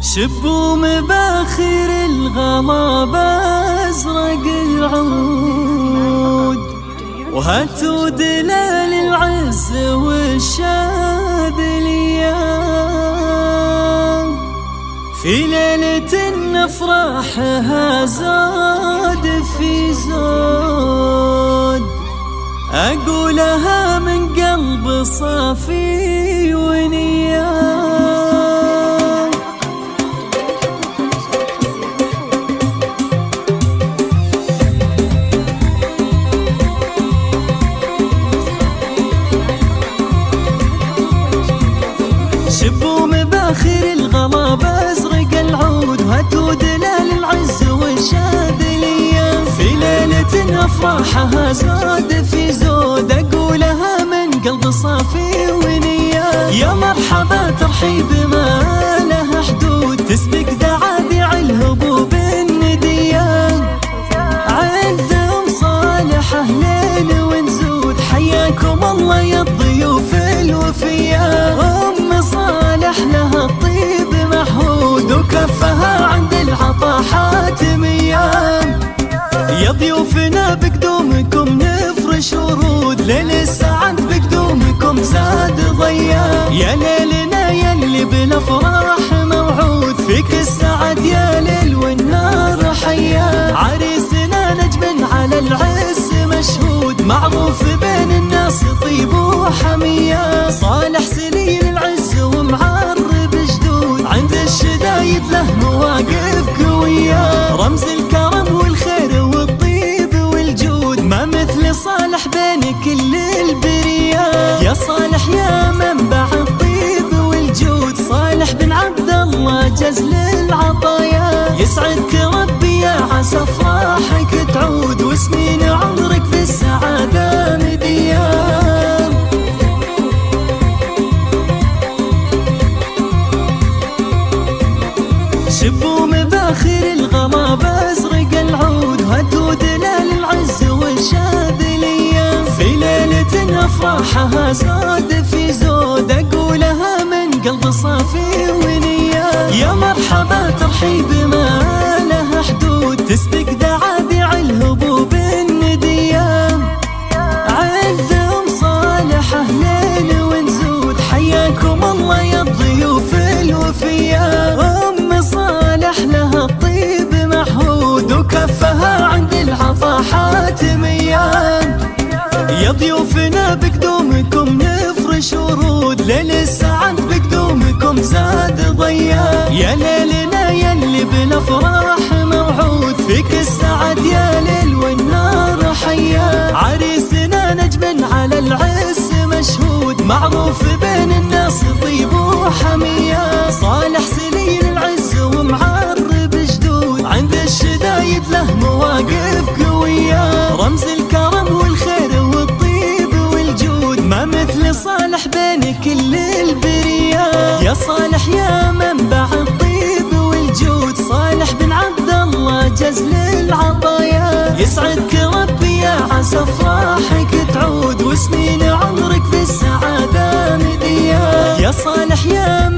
شبوا مباخر الغضب ازرق العود، وهاتوا دلال العز والشاذلية. في ليلة نفرحها زاد في زود، أقولها من قلب صافي ونية. شبوا مباخر الغضب ازرق العود، وهاتوا دلال العز والشاذلية. في ليلة افراحها زاد في زود، اقولها من قلب صافي ونية. يا مرحبا ترحيب ما لها حدود، تسبق ذعابيع الهبوب الندية. عند ام صالح اهلين ونزود، حياكم الله يا الضيوف الوفية. صالح لها الطيب محمود، وكفها عند العطا حاتمية. يا ضيوفنا بقدومكم نفرش ورود، ليل السعد بقدومكم زاد ضيا. يا ليلنا يلي بالافراح موعود، فيك السعد يا ليل والنار حيا. عريسنا نجم على العز مشهود، معروف بين الناس طيب وحمية. صالح سليل العز ومعرب جدود، عند الشدايد له مواقف قوية. رمز الكرم والخير والطيب والجود، ما مثل صالح بين كل البرية. يا صالح يا منبع الطيب والجود، صالح بن عبد الله جزل العطايا. يسعدك ربي يا عسى افراحك تعود، وسنين عمرك في السعادة مدية. شبوا مباخر الغضب ازرق العود، وهاتوا دلال العز والشاذلية. في ليلة افراحها زاد في زود، اقولها من قلب صافي ونية. يا مرحبا ترحيب ما لها حدود، تسبق ذعابيع الهبوب الندية. عند ام صالح اهلين ونزود، حياكم الله يا الضيوف الوفية. صالح لها الطيب محمود، وكفها عند العطا حاتمية. يا ضيوفنا بقدومكم نفرش ورود، ليل السعد بقدومكم زاد ضيا. يا ليلنا يلي بالافراح موعود، فيك السعد يا ليل والنار حيا. عريسنا نجم على العز مشهود، معروف بين الناس طيب وحمية. صالح سليل العز ومعرب جدود، عند الشدايد له مواقف قوية. رمز الكرم والخير والطيب والجود، ما مثل صالح بين كل البرية. يا صالح يا منبع الطيب والجود، صالح بن عبد الله جزل العطايا. يسعدك ربي يا عسى افراحك تعود، وسنين عمرك في السعادة مدية. يا صالح يا